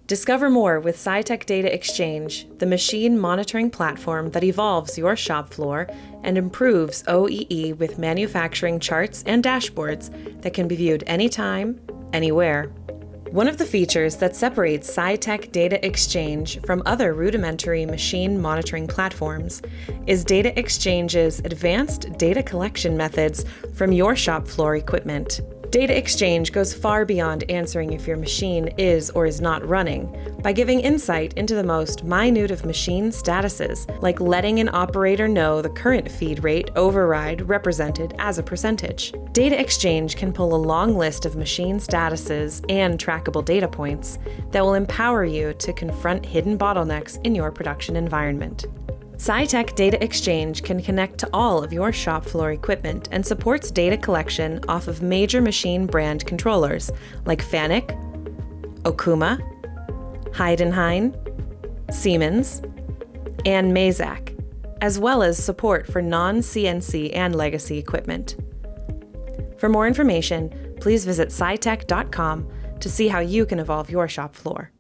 Discover more with Scytec DataXchange, the machine monitoring platform that evolves your shop floor and improves OEE with manufacturing charts and dashboards that can be viewed anytime, anywhere. One of the features that separates Scytec DataXchange from other rudimentary machine monitoring platforms is DataXchange's advanced data collection methods from your shop floor equipment. DataXchange goes far beyond answering if your machine is or is not running by giving insight into the most minute of machine statuses, like letting an operator know the current feed rate override represented as a percentage. DataXchange can pull a long list of machine statuses and trackable data points that will empower you to confront hidden bottlenecks in your production environment. Scytec DataXchange can connect to all of your shop floor equipment and supports data collection off of major machine brand controllers like Fanuc, Okuma, Heidenhain, Siemens, and Mazak, as well as support for non-CNC and legacy equipment. For more information, please visit scytec.com to see how you can evolve your shop floor.